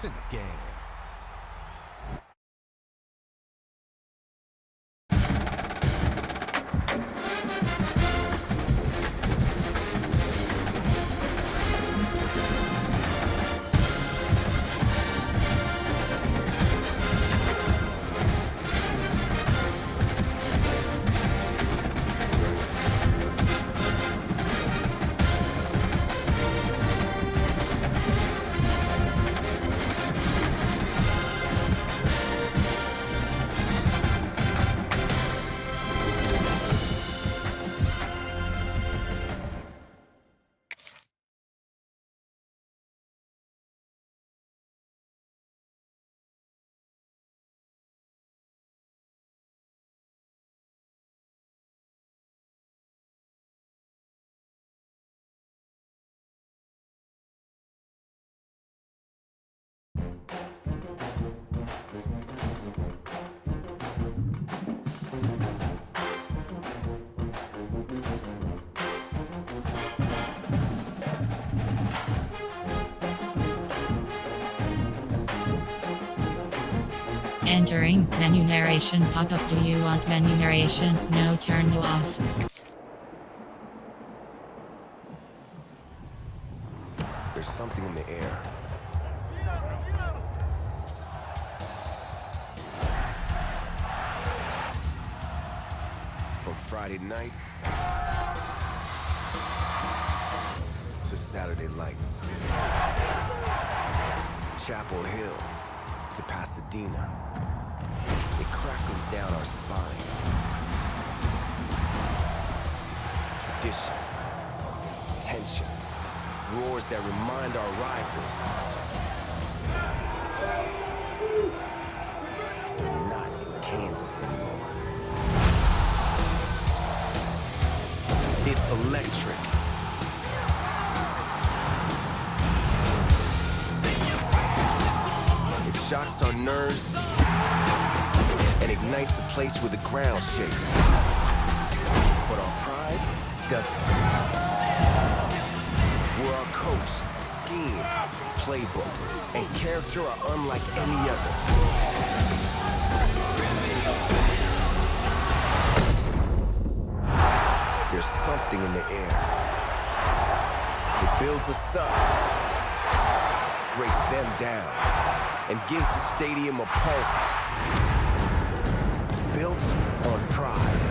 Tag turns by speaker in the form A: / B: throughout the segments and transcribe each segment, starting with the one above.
A: in the game.
B: Entering menu narration pop-up. Do you want menu narration? No, turn it off.
C: There's something in the air. From Friday nights to Saturday lights. Chapel Hill to Pasadena. It crackles down our spines. Tradition, tension, roars that remind our rivals they're not in Kansas anymore. It's electric. It shocks our nerves and ignites a place where the ground shakes. But our pride doesn't. Where our coach, scheme, playbook, and character are unlike any other. There's something in the air. It builds us up, breaks them down, and gives the stadium a pulse built on pride.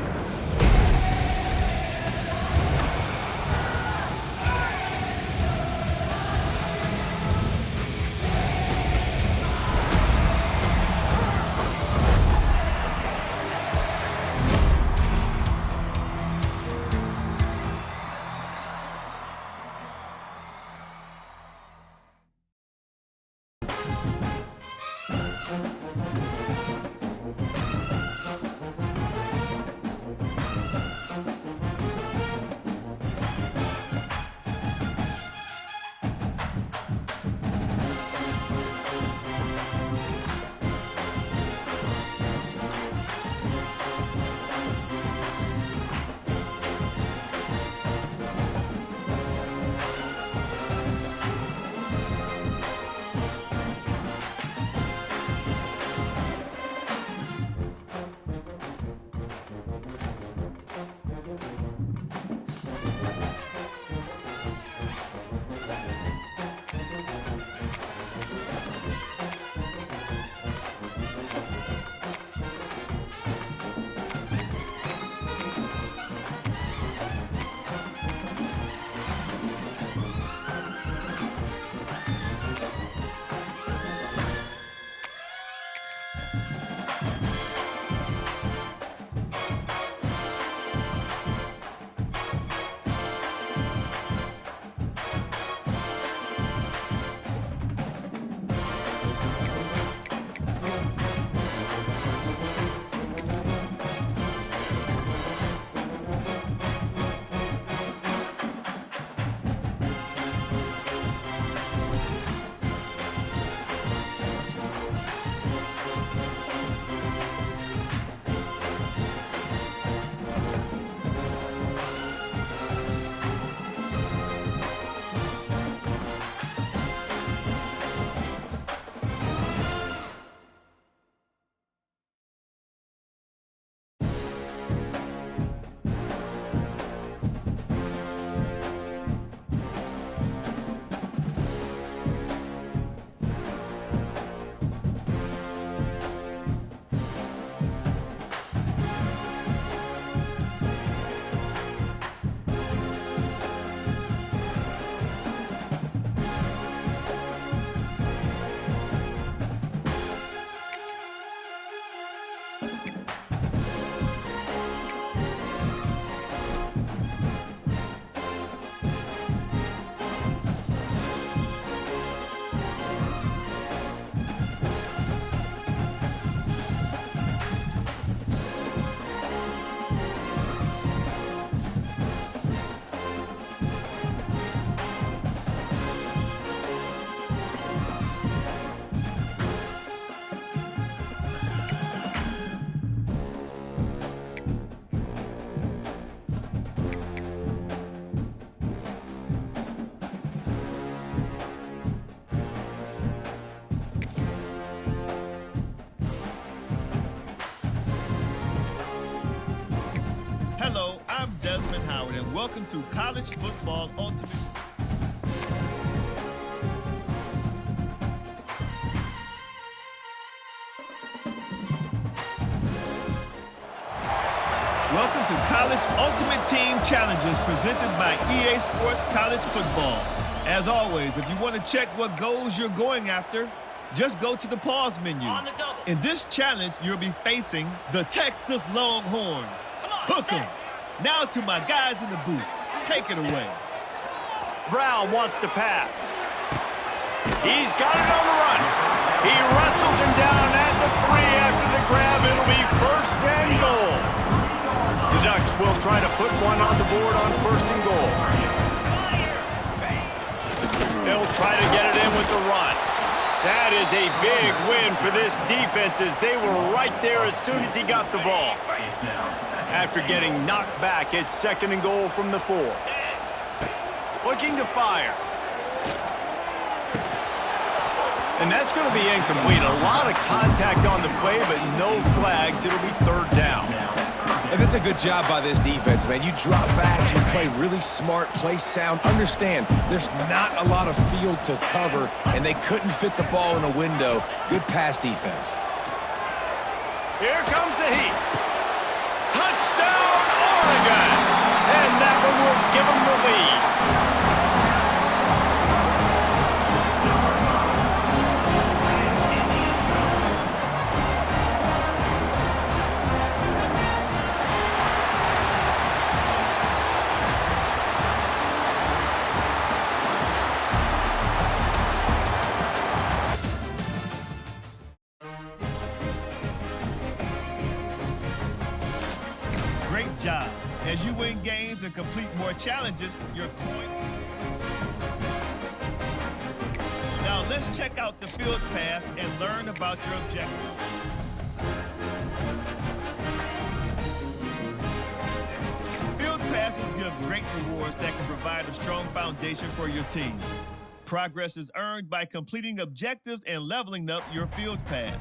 A: and welcome to College Football Ultimate. Welcome to College Ultimate Team Challenges presented by EA Sports College Football. As always, if you want to check what goals you're going after, just go to the pause menu. In this challenge, you'll be facing the Texas Longhorns. Hook 'em. Now to my guys in the booth. Take it away.
D: Brown wants to pass. He's got it on the run. He wrestles him down at the 3 after the grab. It'll be first and goal. The Ducks will try to put one on the board on first and goal. They'll try to get it in with the run. That is a big win for this defense as they were right there as soon as he got the ball. After getting knocked back, it's second and goal from the 4. Looking to fire. And that's going to be incomplete. A lot of contact on the play, but no flags. It'll be third down.
E: And that's a good job by this defense, man. You drop back, you play really smart, play sound. Understand, there's not a lot of field to cover, and they couldn't fit the ball in a window. Good pass defense.
D: Here comes the heat. Touchdown, Oregon! And that one will give them the lead.
A: Great job. As you win games and complete more challenges, you're going. Now let's check out the field pass and learn about your objectives. Field passes give great rewards that can provide a strong foundation for your team. Progress is earned by completing objectives and leveling up your field pass.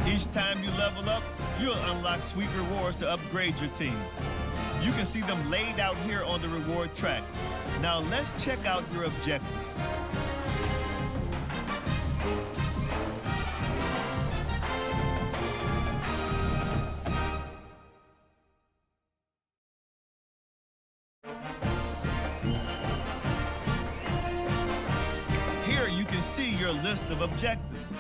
A: Each time you level up, you'll unlock sweet rewards to upgrade your team. You can see them laid out here on the reward track. Now let's check out your objectives. Here you can see your list of objectives.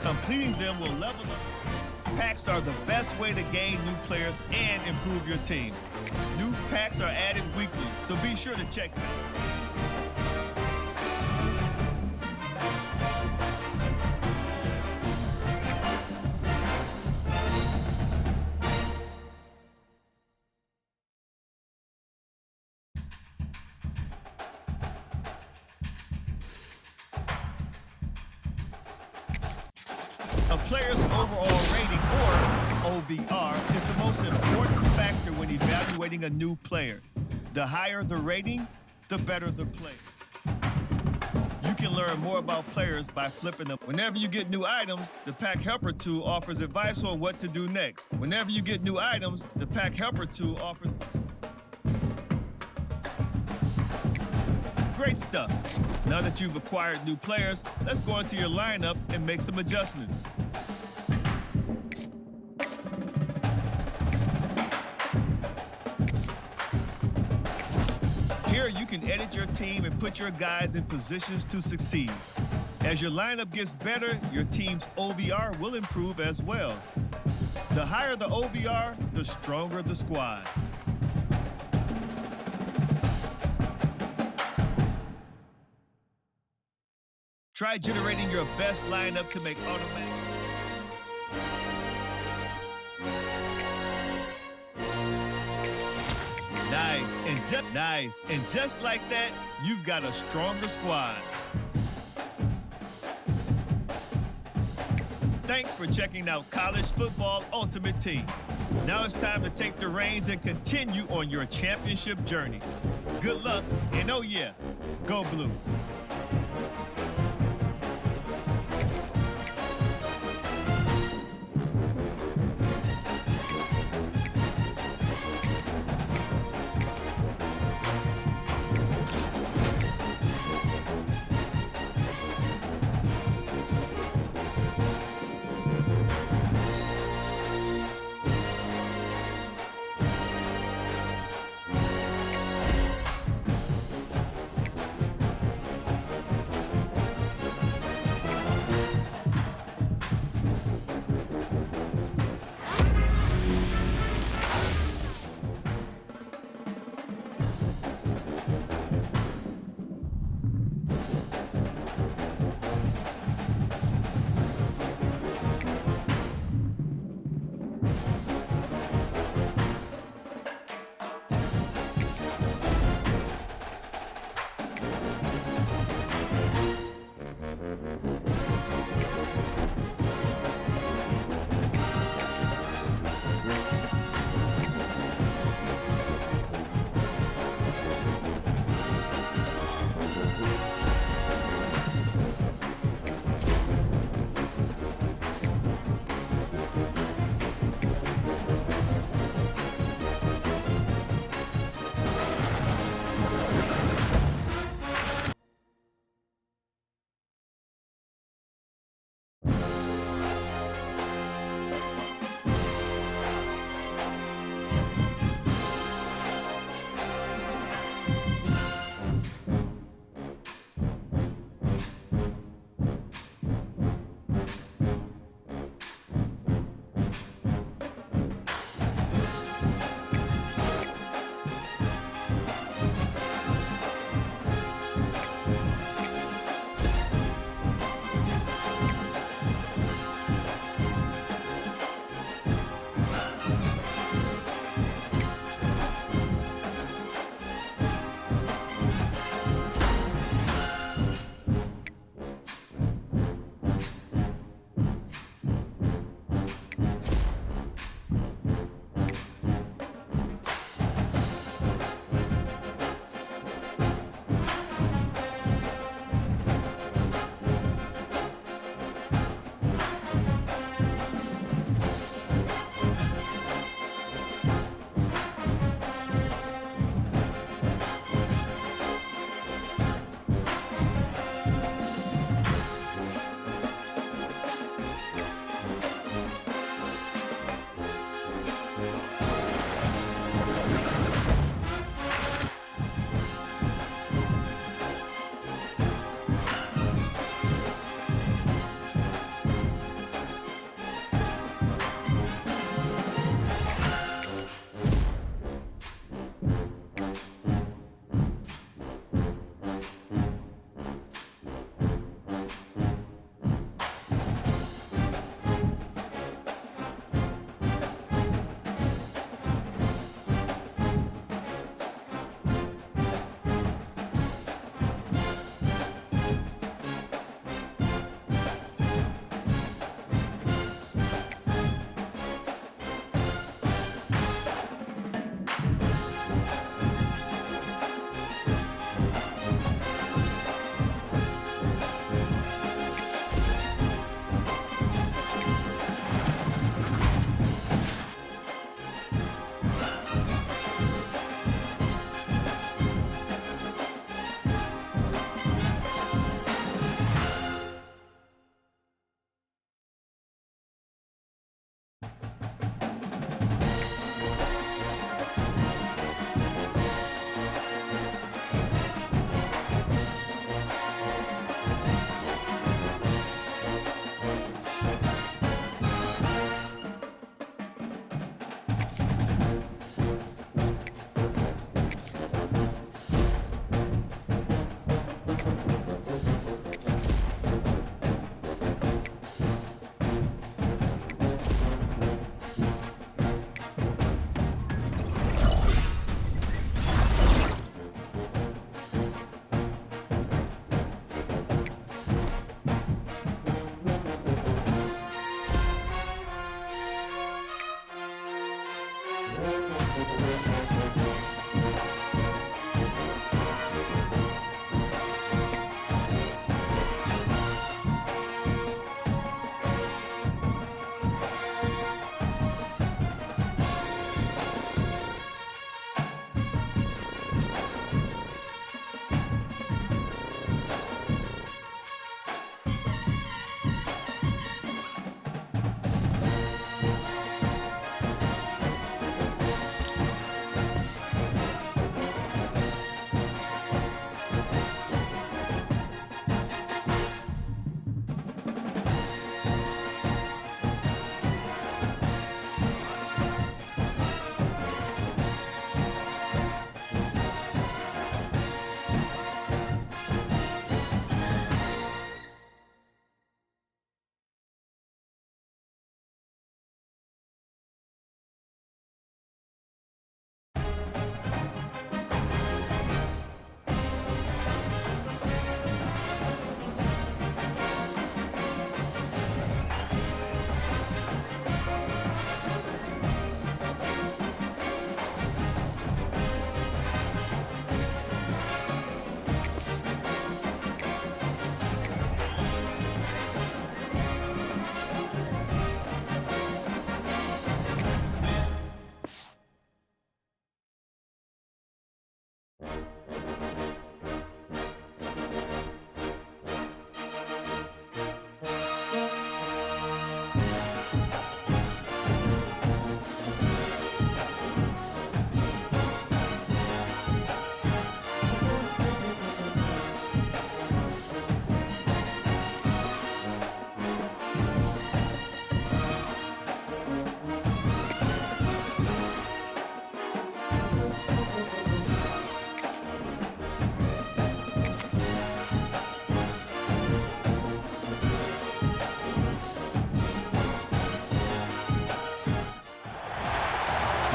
A: Completing them will level up. Packs are the best way to gain new players and improve your team. New packs are added weekly, so be sure to check them. A player's overall rating, or OVR, is the most important factor when evaluating a new player. The higher the rating, the better the player. You can learn more about players by flipping them. Whenever you get new items, the Pack Helper tool offers advice on what to do next. Whenever you get new items, the Pack Helper tool offers... Great stuff. Now that you've acquired new players, let's go into your lineup and make some adjustments. Here you can edit your team and put your guys in positions to succeed. As your lineup gets better, your team's OVR will improve as well. The higher the OVR, the stronger the squad. Try generating your best lineup to make automatic. Nice. And just like that, you've got a stronger squad. Thanks for checking out College Football Ultimate Team. Now it's time to take the reins and continue on your championship journey. Good luck, and oh yeah, go Blue.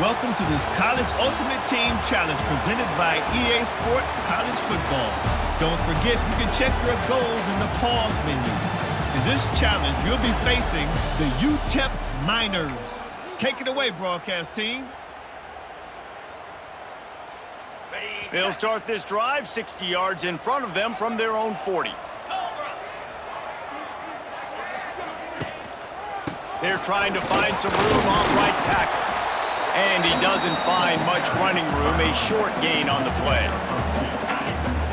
A: Welcome to this College Ultimate Team Challenge presented by EA Sports College Football. Don't forget, you can check your goals in the pause menu. In this challenge, you'll be facing the UTEP Miners. Take it away, broadcast team.
D: They'll start this drive 60 yards in front of them from their own 40. They're trying to find some room off right tackle. And he doesn't find much running room, a short gain on the play.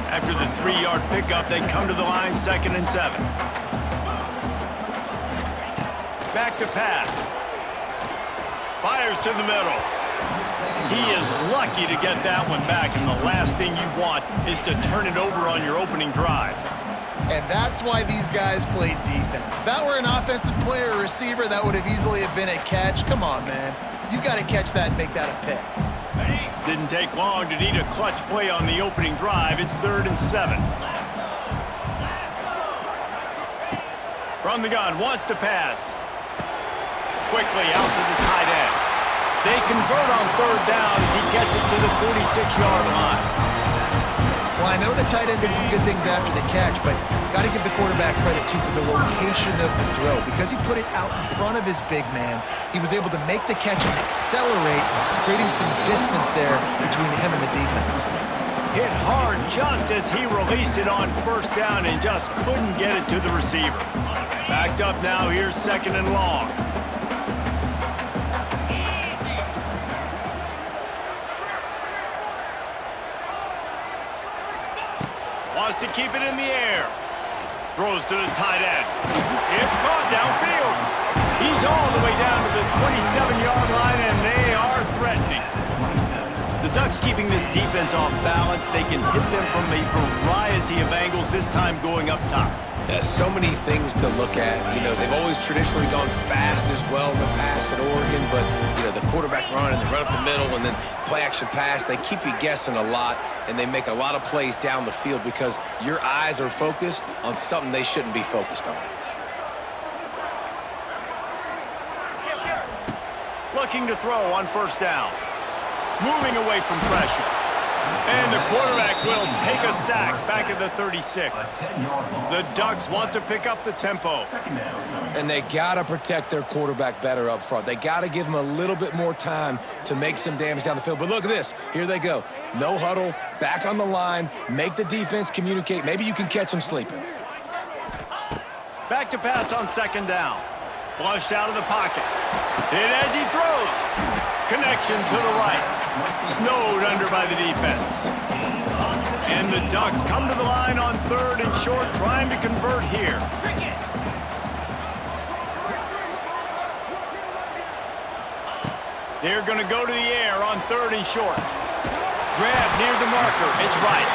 D: After the 3-yard pickup, they come to the line 2nd and 7. Back to pass. Fires to the middle. He is lucky to get that one back, and the last thing you want is to turn it over on your opening drive.
F: And that's why these guys played defense. If that were an offensive player or receiver, that would have easily have been a catch. Come on, man. You've got to catch that and make that a pick.
D: Didn't take long to need a clutch play on the opening drive. It's 3rd and 7. From the gun, wants to pass. Quickly out to the tight end. They convert on 3rd down as he gets it to the 46-yard line.
F: Well, I know the tight end did some good things after the catch, but got to give the quarterback credit, too, for the location of the throw. Because he put it out in front of his big man, he was able to make the catch and accelerate, creating some distance there between him and the defense.
D: Hit hard just as he released it on 1st down and just couldn't get it to the receiver. Backed up now, here's 2nd and long. Wants to keep it in the air. Throws to the tight end. It's caught downfield. He's all the way down to the 27-yard line, and they are threatening. The Ducks keeping this defense off balance. They can hit them from a variety of angles, this time going up top.
E: There's so many things to look at. You know, they've always traditionally gone fast as well in the pass at Oregon, but, you know, the quarterback run and the run up the middle and then play-action pass, they keep you guessing a lot, and they make a lot of plays down the field because your eyes are focused on something they shouldn't be focused on.
D: Looking to throw on 1st down. Moving away from pressure. And the quarterback will take a sack back at the 36. The Ducks want to pick up the tempo.
E: And they got to protect their quarterback better up front. They got to give him a little bit more time to make some damage down the field. But look at this. Here they go. No huddle, back on the line, make the defense communicate. Maybe you can catch them sleeping.
D: Back to pass on second down. Flushed out of the pocket. Hit as he throws. Connection to the right. Snowed under by the defense. And the Ducks come to the line on 3rd and short, trying to convert here. They're going to go to the air on 3rd and short. Grab near the marker. It's right.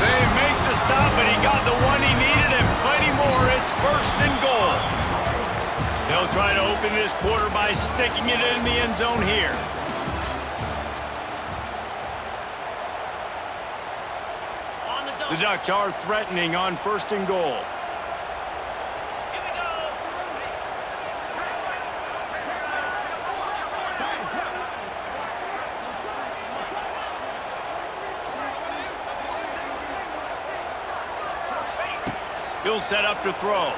D: They make the stop, but he got the one he needed and plenty more. It's 1st and goal. They'll try to open this quarter by sticking it in the end zone here. The Ducks are threatening on 1st and goal. He'll set up to throw.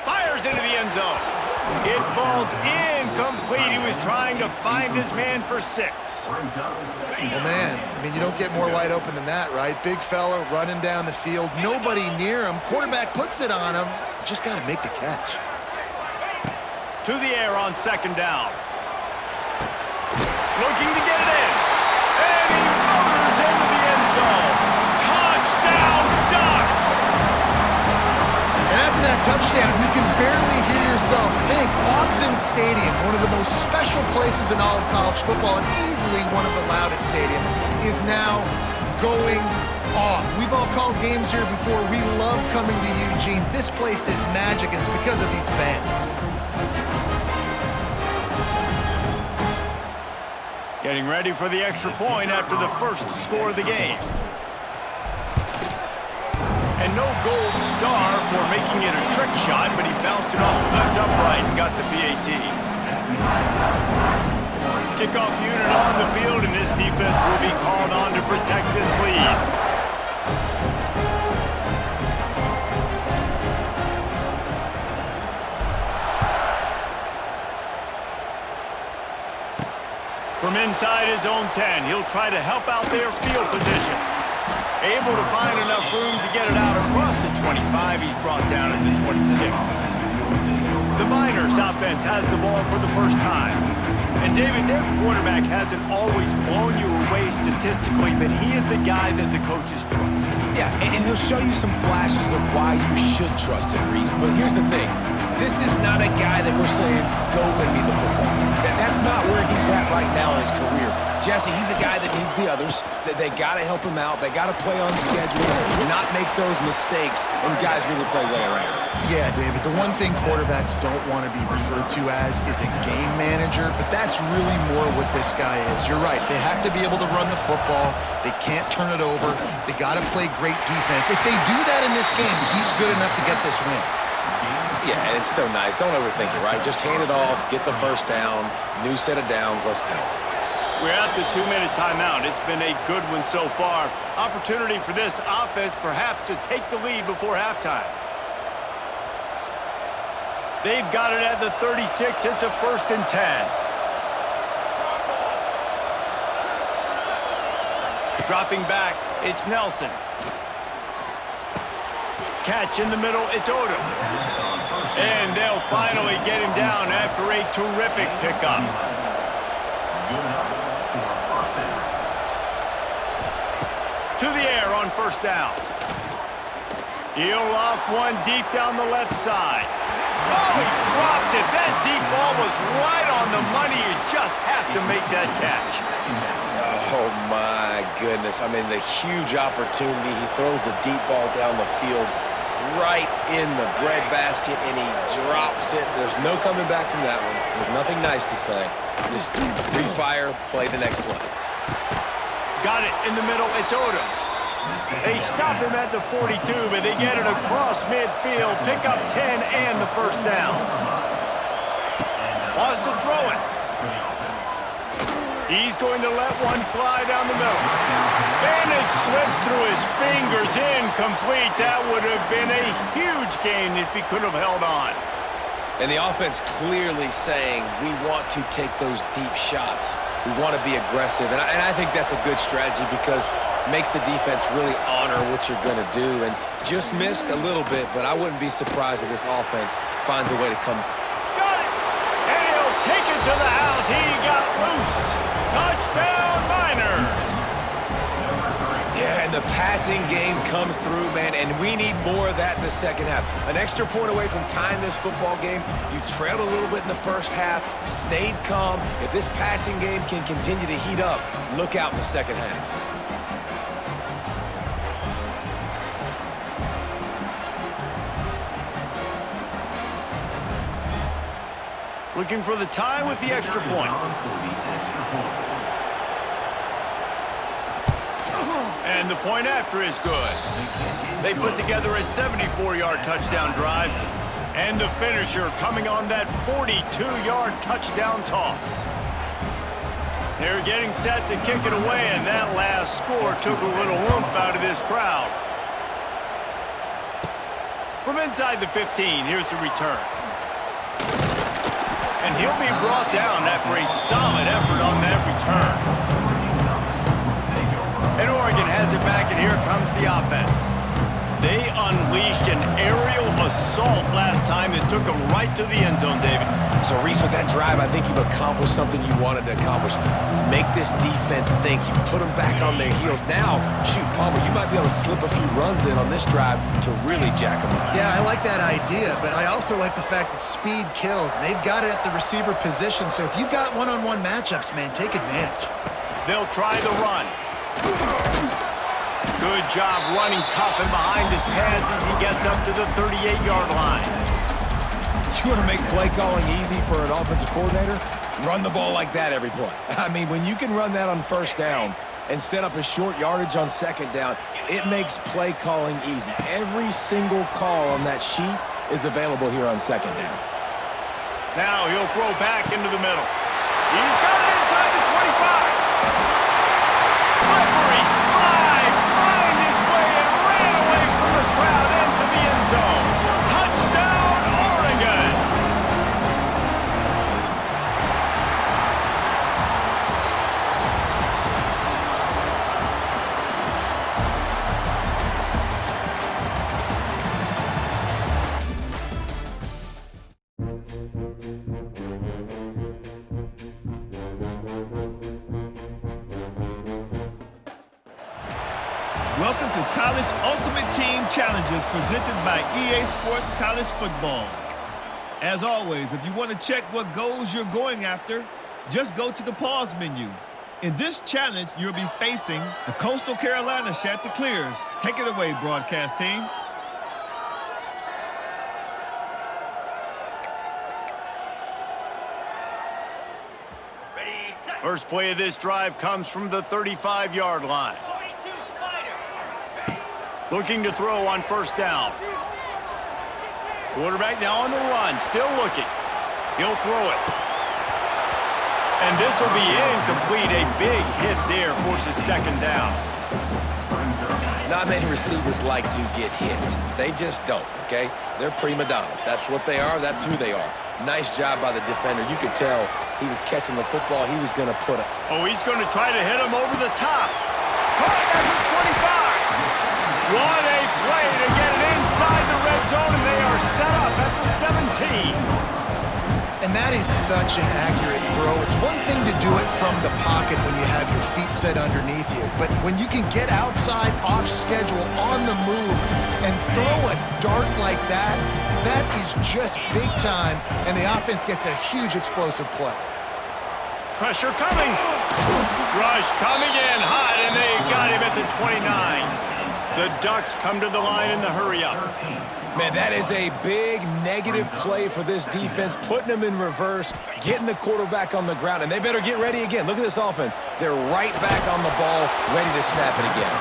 D: Fires into the end zone. It falls incomplete. He was trying to find his man for 6.
F: Well, man, I mean, you don't get more wide open than that, right? Big fella running down the field, nobody near him. Quarterback puts it on him. Just got to make the catch.
D: To the air on 2nd down. Looking to get it in. And he motors into the end zone. Touchdown, Ducks!
F: And after that touchdown, you can barely hear yourself think. Autzen Stadium, one of the most special places in all of college football and easily one of the loudest stadiums, is now going off. We've all called games here before. We love coming to Eugene. This place is magic, and it's because of these fans.
D: Getting ready for the extra point after the first score of the game. And no gold star for making it a trick shot, but he bounced it off the left upright and got the PAT. Kickoff unit on the field, and this defense will be called on to protect this lead. From inside his own 10, he'll try to help out their field position. Able to find enough room to get it out across the 25. He's brought down at the 26. The Miners offense has the ball for the first time. And David, their quarterback hasn't always blown you away statistically, but he is a guy that the coaches trust.
E: Yeah, and he'll show you some flashes of why you should trust him, Reese. But here's the thing. This is not a guy that we're saying, go win me the football. That's not where he's at right now in his career. Jesse, he's a guy that needs the others. That they got to help him out. They got to play on schedule, not make those mistakes, and guys really play way around.
F: Yeah, David, the one thing quarterbacks don't want to be referred to as is a game manager, but that's really more what this guy is. You're right. They have to be able to run the football. They can't turn it over. They got to play great defense. If they do that in this game, he's good enough to get this win.
E: Yeah, and it's so nice. Don't overthink it, right? Just hand it off, get the first down, new set of downs, let's go.
D: We're at the 2-minute timeout. It's been a good one so far. Opportunity for this offense perhaps to take the lead before halftime. They've got it at the 36. It's a 1st and 10. Dropping back, it's Nelson. Catch in the middle, it's Odom. And they'll finally get him down after a terrific pickup. To the air on 1st down. He'll loft one deep down the left side. Oh, he dropped it. That deep ball was right on the money. You just have to make that catch.
E: Oh, my goodness. I mean, the huge opportunity. He throws the deep ball down the field right in the breadbasket, and he drops it. There's no coming back from that one. There's nothing nice to say. Just refire, play the next play.
D: Got it in the middle. It's Odom. They stop him at the 42, but they get it across midfield. Pick up 10 and the 1st down. Wants to throw it. He's going to let one fly down the middle. And it slips through his fingers, incomplete. That would have been a huge gain if he could have held on.
E: And the offense clearly saying, we want to take those deep shots. We want to be aggressive. And I think that's a good strategy because it makes the defense really honor what you're going to do. And just missed a little bit, but I wouldn't be surprised if this offense finds a way to come.
D: Got it! And he'll take it to the house. He got loose. Touchdown, Miners!
E: Yeah, and the passing game comes through, man, and we need more of that in the second half. An extra point away from tying this football game. You trailed a little bit in the first half, stayed calm. If this passing game can continue to heat up, look out in the second half.
D: Looking for the tie with the extra point. And the point after is good. They put together a 74-yard touchdown drive. And the finisher coming on that 42-yard touchdown toss. They're getting set to kick it away, and that last score took a little oomph out of this crowd. From inside the 15, here's the return. And he'll be brought down after a solid effort on that return. And Oregon has it back, and here comes the offense. They unleashed an aerial assault last time that took them right to the end zone, David.
E: So, Reese, with that drive, I think you've accomplished something you wanted to accomplish. Make this defense think. You've put them back on their heels. Now, shoot, Palmer, you might be able to slip a few runs in on this drive to really jack them up.
F: Yeah, I like that idea, but I also like the fact that speed kills. And they've got it at the receiver position, so if you've got one-on-one matchups, man, take advantage.
D: They'll try the run. Good job running tough and behind his pads as he gets up to the 38-yard line.
E: You want to make play calling easy for an offensive coordinator? Run the ball like that every play. I mean, when you can run that on first down and set up a short yardage on second down, it makes play calling easy. Every single call on that sheet is available here on second down.
D: Now he'll throw back into the middle. He's got it inside the 25. Slippery slide, find his way and ran away from the crowd into the end zone. Touchdown, Oregon!
A: Welcome to College Ultimate Team Challenges presented by EA Sports College Football. As always, if you want to check what goals you're going after, just go to the pause menu. In this challenge, you'll be facing the Coastal Carolina Chanticleers. Take it away, broadcast team.
D: First play of this drive comes from the 35-yard line. Looking to throw on first down. Quarterback now on the run, still looking. He'll throw it. And this will be incomplete. A big hit there forces second down.
E: Not many receivers like to get hit. They just don't, okay? They're prima donnas. That's what they are. That's who they are. Nice job by the defender. You could tell he was catching the football. He was going to put it.
D: Oh, he's going to try to hit him over the top. Caught at the 25. What a play to get it inside the red zone, and they are set up at the 17.
F: And that is such an accurate throw. It's one thing to do it from the pocket when you have your feet set underneath you, but when you can get outside, off schedule, on the move, and throw a dart like that, that is just big time, and the offense gets a huge explosive play.
D: Pressure coming. Rush coming in hot, and they got him at the 29. The Ducks come to the line in the hurry-up.
E: Man, that is a big negative play for this defense, putting them in reverse, getting the quarterback on the ground, and they better get ready again. Look at this offense. They're right back on the ball, ready to snap it again.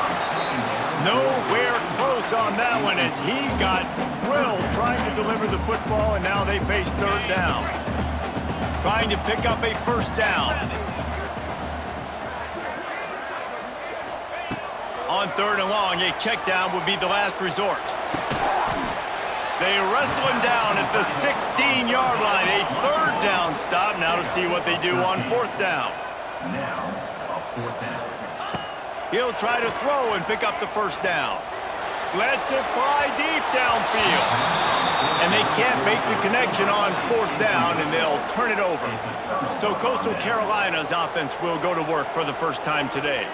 D: Nowhere close on that one as he got drilled trying to deliver the football, and now they face third down. Trying to pick up a first down. 3rd and long, a check down would be the last resort. They wrestle him down at the 16-yard line. A 3rd down stop. Now to see what they do on 4th down.
G: Now, a 4th down.
D: He'll try to throw and pick up the 1st down. Lets it fly deep downfield. And they can't make the connection on 4th down, and they'll turn it over. So Coastal Carolina's offense will go to work for the first time today.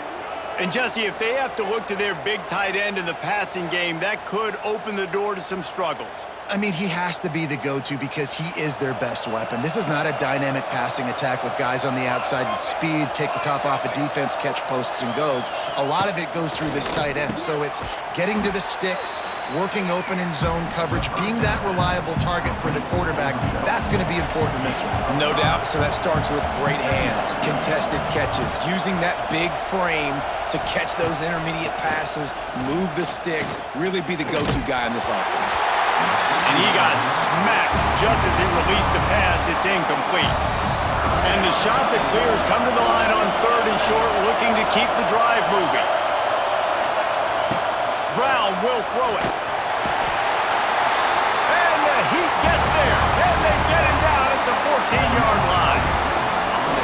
D: And Jesse, if they have to look to their big tight end in the passing game, that could open the door to some struggles.
F: I mean, he has to be the go-to because he is their best weapon. This is not a dynamic passing attack with guys on the outside with speed, take the top off a defense, catch posts and goes. A lot of it goes through this tight end. So it's getting to the sticks, working open in zone coverage, being that reliable target for the quarterback. That's going to be important in this one.
E: No doubt. So that starts with great hands, contested catches, using that big frame to catch those intermediate passes, move the sticks, really be the go-to guy in this offense.
D: And he got smacked just as he released the pass. It's incomplete. And the shot that clears come to the line on 3rd and short, looking to keep the drive moving. Brown will throw it. And the Heat gets there. And they get him down at the 14-yard line.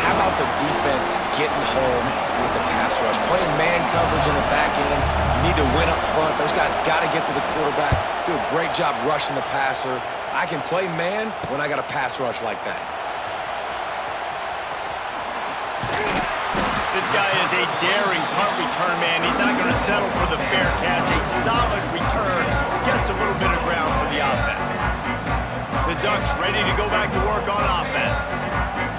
E: How about the defense getting home with the pass rush? Playing man coverage in the back end. You need to win up front. Those guys got to get to the quarterback. Do a great job rushing the passer. I can play man when I got a pass rush like that.
D: This guy is a daring punt return man. He's not going to settle for the fair catch. A solid return gets a little bit of ground for the offense. The Ducks ready to go back to work on offense.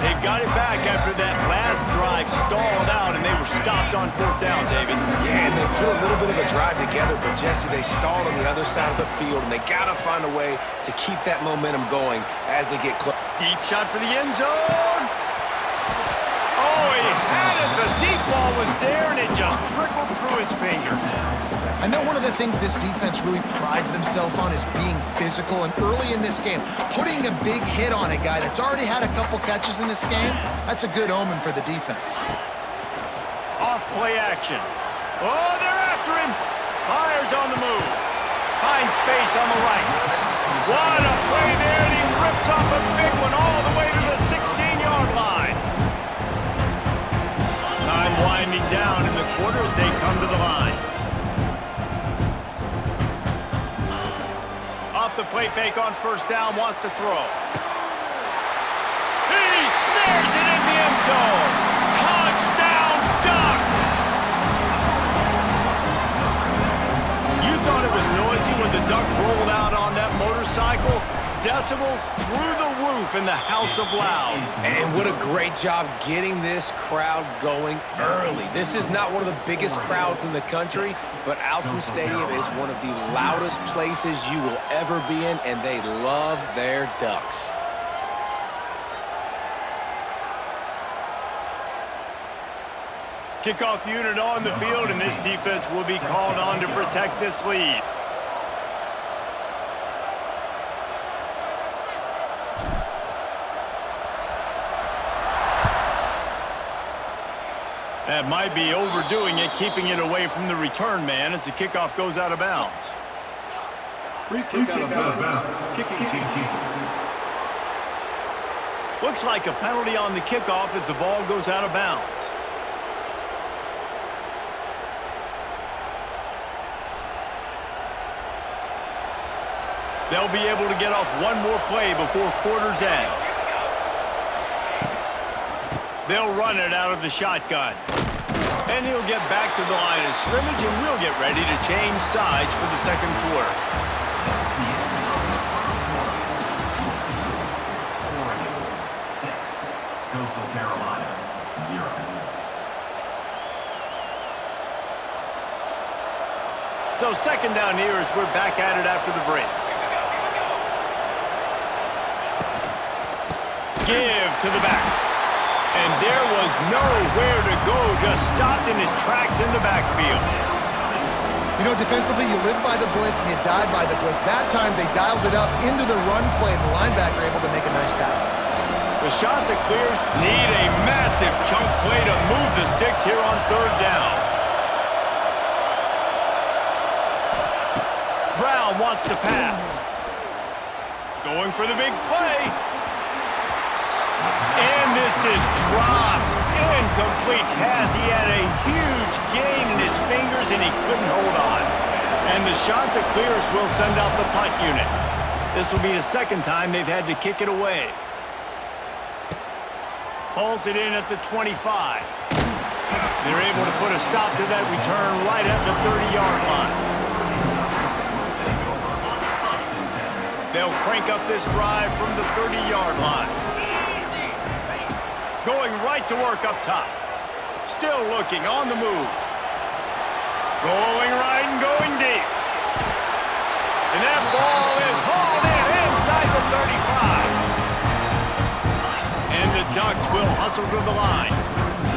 D: They've got it back after that last drive stalled out, and they were stopped on 4th down, David.
E: Yeah, and they put a little bit of a drive together, but Jesse, they stalled on the other side of the field, and they got to find a way to keep that momentum going as they get close.
D: Deep shot for the end zone. Oh, he had it. The deep ball was there, and it just trickled through his fingers.
F: I know one of the things this defense really prides themselves on is being physical, and early in this game, putting a big hit on a guy that's already had a couple catches in this game, that's a good omen for the defense.
D: Off play action. Oh, they're after him. Byers on the move. Finds space on the right. What a play there, and he rips off a big one all the way to the 16-yard line. Time winding down in the quarter as they come to the line. Off the play fake on 1st down, wants to throw. He snares it in the end zone. Touchdown, Ducks! You thought it was noisy when the Duck rolled out on that motorcycle? Decibels through the roof in the House of Loud.
E: And what a great job getting this crowd going early. This is not one of the biggest crowds in the country, but Alson Stadium is one of the loudest places you will ever be in, and they love their Ducks.
D: Kickoff unit on the field, and this defense will be called on to protect this lead. That might be overdoing it, keeping it away from the return man as the kickoff goes out of bounds.
G: Free kick out of bounds. Kicking team.
D: Looks like a penalty on the kickoff as the ball goes out of bounds. They'll be able to get off one more play before quarter's end. They'll run it out of the shotgun. And he'll get back to the line of scrimmage, and we'll get ready to change sides for the second quarter.
G: Coastal Carolina, 0.
D: So second down here as we're back at it after the break. Give to the back. And there was nowhere to go, just stopped in his tracks in the backfield.
F: You know, defensively, you live by the blitz and you die by the blitz. That time, they dialed it up into the run play, and the linebacker able to make a nice tackle.
D: The shot that clears need a massive chunk play to move the sticks here on 3rd down. wants to pass. Going for the big play. And this is dropped. Incomplete pass. He had a huge gain in his fingers, and he couldn't hold on. And the Chanticleers will send out the punt unit. This will be the second time they've had to kick it away. Hauls it in at the 25. They're able to put a stop to that return right at the 30-yard line. They'll crank up this drive from the 30-yard line. Going right to work up top. Still looking on the move. Going right and going deep. And that ball is hauled in inside the 35. And the Ducks will hustle to the line.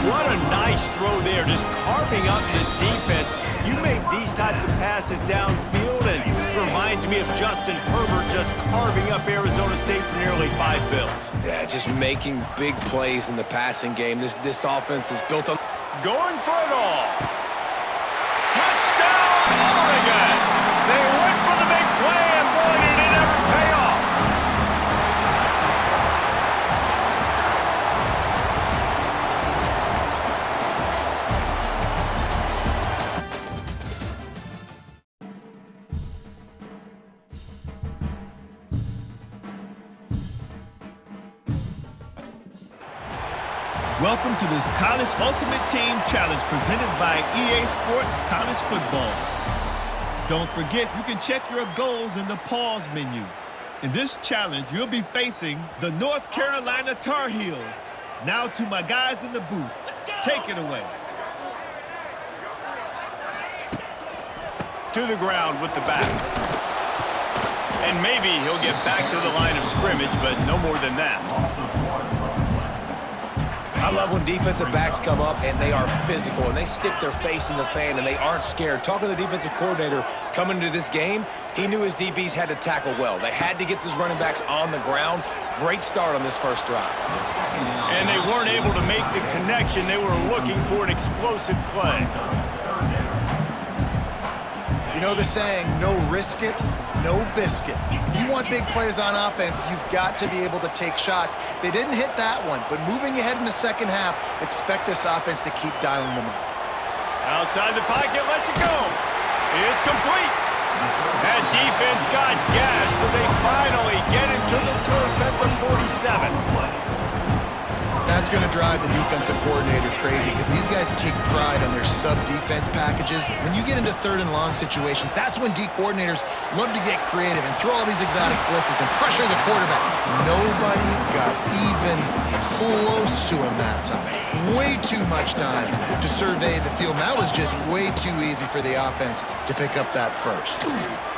D: What a nice throw there, just carving up the defense. You make these types of passes downfield, and it reminds me of Justin Herbert just carving up Arizona State for nearly 5 bills.
E: Yeah, just making big plays in the passing game. This offense is built on...
D: Going for it all. Touchdown, Oregon! They went for the big play, and boy, did it ever pay off.
A: Welcome to this College Ultimate Team Challenge presented by EA Sports College Football. Don't forget, you can check your goals in the pause menu. In this challenge, you'll be facing the North Carolina Tar Heels. Now to my guys in the booth. Take it away.
D: To the ground with the back. And maybe he'll get back to the line of scrimmage, but no more than that.
E: I love when defensive backs come up and they are physical and they stick their face in the fan and they aren't scared. Talking to the defensive coordinator coming into this game, he knew his DBs had to tackle well. They had to get these running backs on the ground. Great start on this first drive.
D: And they weren't able to make the connection. They were looking for an explosive play.
F: You know the saying, no risk it, no biscuit. If you want big plays on offense, you've got to be able to take shots. They didn't hit that one, but moving ahead in the second half, expect this offense to keep dialing them up.
D: Outside the pocket, lets it go. It's complete. That defense got gashed, but they finally get it to the turf at the 47.
F: That's going to drive the defensive coordinator crazy because these guys take pride on their sub-defense packages. When you get into third and long situations, that's when D coordinators love to get creative and throw all these exotic blitzes and pressure the quarterback. Nobody got even close to him that time. Way too much time to survey the field. That was just way too easy for the offense to pick up that first.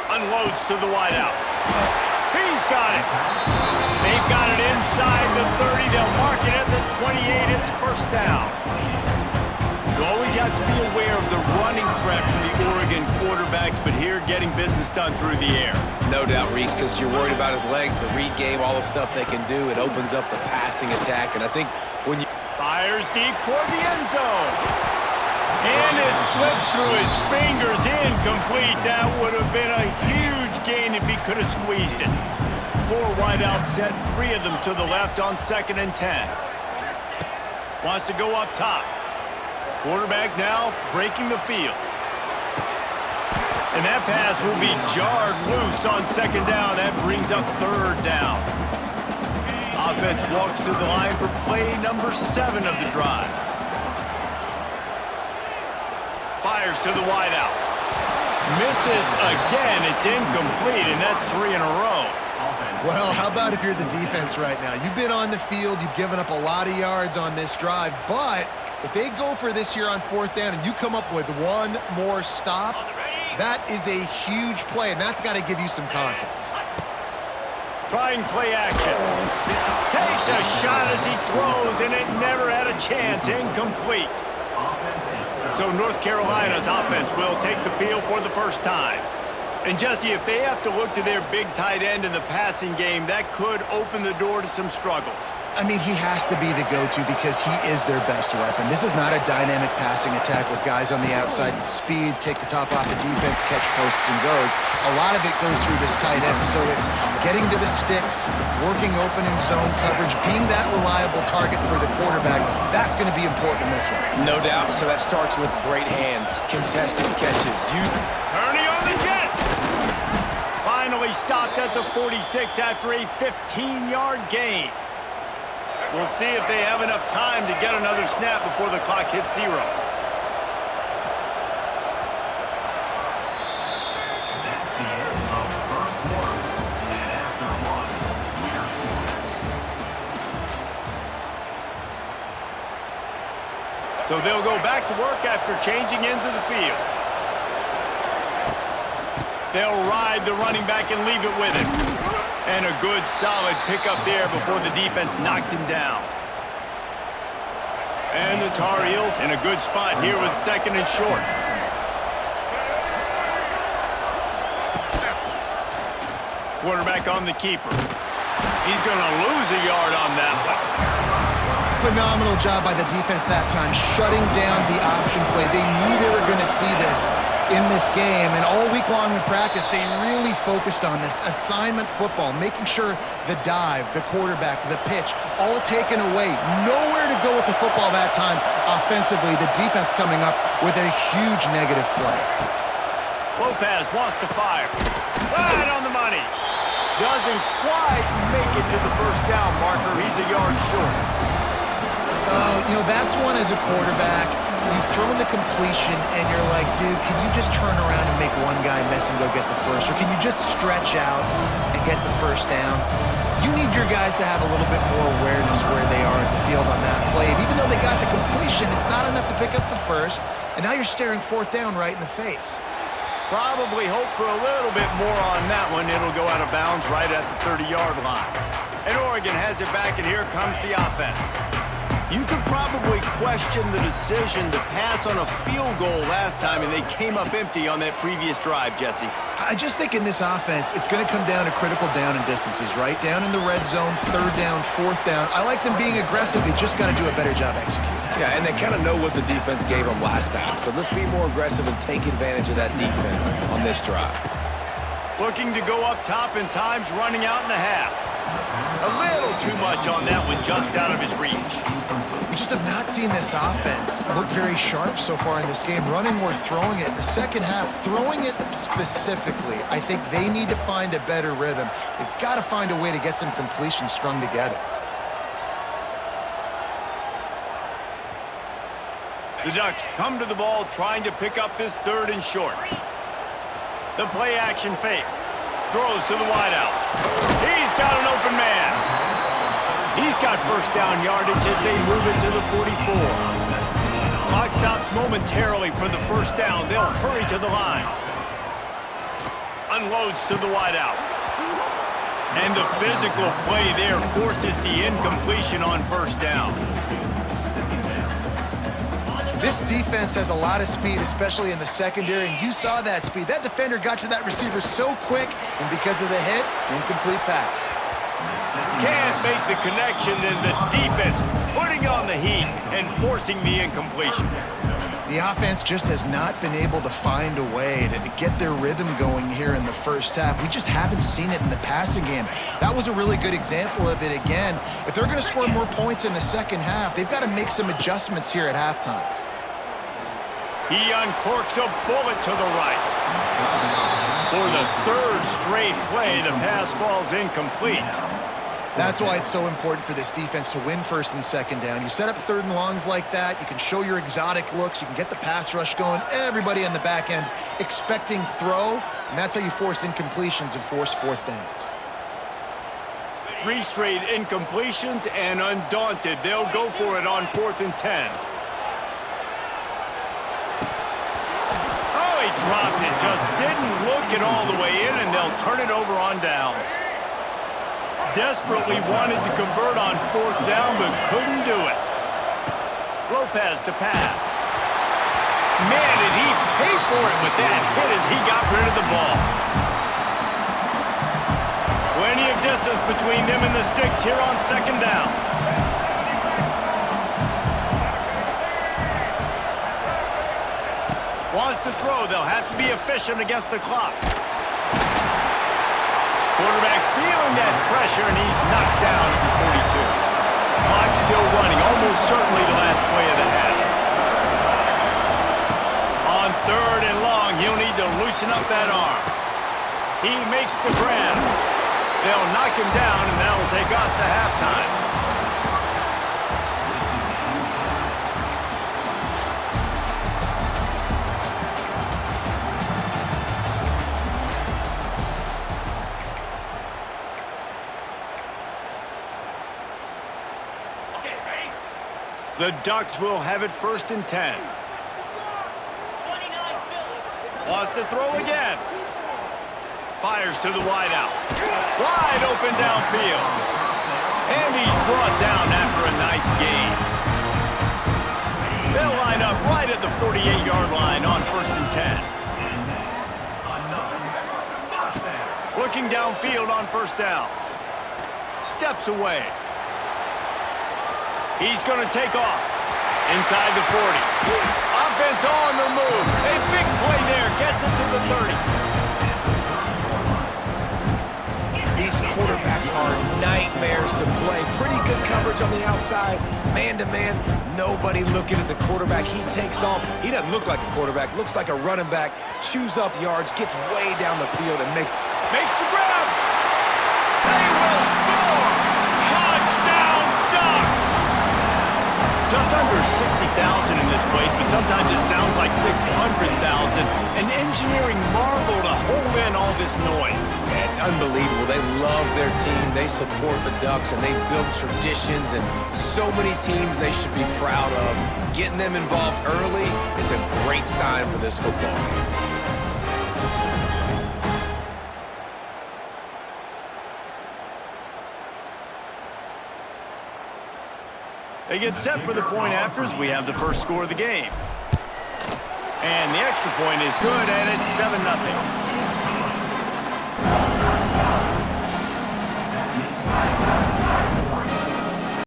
D: Unloads to the wideout. He's got it. They've got it inside the 30. They'll mark it at the 28. It's first down. You always have to be aware of the running threat from the Oregon quarterbacks, but here getting business done through the air.
E: No doubt, Reese, because you're worried about his legs, the read game, all the stuff they can do. It opens up the passing attack, and I think when you...
D: Fires deep toward the end zone. And it slips through his fingers, incomplete. That would have been a huge gain if he could have squeezed it. 4 wideout set, 3 of them to the left on 2nd and 10. Wants to go up top. Quarterback now breaking the field. And that pass will be jarred loose on 2nd down. That brings up 3rd down. Offense walks to the line for play number 7 of the drive. Fires to the wideout. Misses again. It's incomplete, and that's 3 in a row.
F: Well, how about if you're the defense right now? You've been on the field, you've given up a lot of yards on this drive, but if they go for this here on 4th down and you come up with 1 more stop, that is a huge play, and that's got to give you some confidence.
D: Trying play action. Takes a shot as he throws, and it never had a chance. Incomplete. So North Carolina's offense will take the field for the first time. And Jesse, if they have to look to their big tight end in the passing game, that could open the door to some struggles.
F: I mean, he has to be the go-to because he is their best weapon. This is not a dynamic passing attack with guys on the outside with speed, take the top off the defense, catch posts and goes. A lot of it goes through this tight end. So it's getting to the sticks, working open in zone coverage, being that reliable target for the quarterback. That's going to be important in this one.
E: No doubt. So that starts with great hands, contested catches.
D: Turning on the Jets. Finally stopped at the 46 after a 15-yard gain. We'll see if they have enough time to get another snap before the clock hits 0. So they'll go back to work after changing into the field. They'll ride the running back and leave it with him. And a good, solid pickup there before the defense knocks him down. And the Tar Heels in a good spot here with 2nd and short. Quarterback on the keeper. He's going to lose a yard on that one.
F: Phenomenal job by the defense that time, shutting down the option play. They knew they were going to see this in this game, and all week long in practice, they really focused on this assignment football, making sure the dive, the quarterback, the pitch, all taken away. Nowhere to go with the football that time offensively. The defense coming up with a huge negative play.
D: Lopez wants to fire. Right on the money. Doesn't quite make it to the first down marker. He's a yard short.
F: You know, that's one as a quarterback. You've thrown the completion, and you're like, dude, can you just turn around and make one guy miss and go get the first? Or can you just stretch out and get the first down? You need your guys to have a little bit more awareness where they are in the field on that play. And even though they got the completion, it's not enough to pick up the first. And now you're staring 4th down right in the face.
D: Probably hope for a little bit more on that one. It'll go out of bounds right at the 30-yard line. And Oregon has it back, and here comes the offense. You could probably question the decision to pass on a field goal last time, and they came up empty on that previous drive, Jesse.
F: I just think in this offense, it's going to come down to critical down and distances, right? Down in the red zone, 3rd down, 4th down. I like them being aggressive. They just got to do a better job executing.
E: Yeah, and they kind of know what the defense gave them last time. So let's be more aggressive and take advantage of that defense on this drive.
D: Looking to go up top in times, running out in the half. A little too much on that one, just out of his reach.
F: We just have not seen this offense look very sharp so far in this game, running or throwing it. In the second half, throwing it specifically, I think they need to find a better rhythm. They've got to find a way to get some completions strung together.
D: The Ducks come to the ball trying to pick up this 3rd and short. The play action fake. Throws to the wideout. He's got an open man. He's got first down yardage as they move it to the 44. Clock stops momentarily for the first down. They'll hurry to the line. Unloads to the wideout. And the physical play there forces the incompletion on first down.
F: This defense has a lot of speed, especially in the secondary, and you saw that speed. That defender got to that receiver so quick, and because of the hit, incomplete pass.
D: Can't make the connection, and the defense putting on the heat and forcing the incompletion.
F: The offense just has not been able to find a way to get their rhythm going here in the first half. We just haven't seen it in the passing game. That was a really good example of it again. If they're going to score more points in the second half, they've got to make some adjustments here at halftime.
D: He uncorks a bullet to the right. For the 3rd straight play, the pass falls incomplete.
F: That's why it's so important for this defense to win 1st and 2nd down. You set up 3rd and longs like that, you can show your exotic looks, you can get the pass rush going, everybody on the back end expecting throw, and that's how you force incompletions and force 4th downs.
D: 3 straight incompletions, and undaunted, they'll go for it on 4th and 10. Oh, he dropped it, just didn't look it all the way in, and they'll turn it over on downs. Desperately wanted to convert on 4th down, but couldn't do it. Lopez to pass. Man, did he pay for it with that hit as he got rid of the ball. Plenty of distance between them and the sticks here on second down. Wants to throw. They'll have to be efficient against the clock. Quarterback feeling that pressure, and he's knocked down at the 42. Clock still running, almost certainly the last play of the half. On third and long, he'll need to loosen up that arm. He makes the grab. They'll knock him down, and that'll take us to halftime. The Ducks will have it 1st and 10. Wants to throw again. Fires to the wideout. Wide open downfield. And he's brought down after a nice gain. They'll line up right at the 48-yard line on 1st and 10. Looking downfield on 1st down. Steps away. He's going to take off. Inside the 40. Offense on the move. A big play there. Gets it to the 30.
E: These quarterbacks are nightmares to play. Pretty good coverage on the outside. Man-to-man, nobody looking at the quarterback. He takes off. He doesn't look like a quarterback. Looks like a running back. Chews up yards. Gets way down the field and makes
D: the grab. They will score. Touchdown, Ducks. Just under 60,000 in this place, but sometimes it sounds like 600,000. An engineering marvel to hold in all this noise.
E: Yeah, it's unbelievable. They love their team. They support the Ducks, and they build traditions, and so many teams they should be proud of. Getting them involved early is a great sign for this football game.
D: They get set for the point afters. We have the first score of the game. And the extra point is good, and it's 7-0.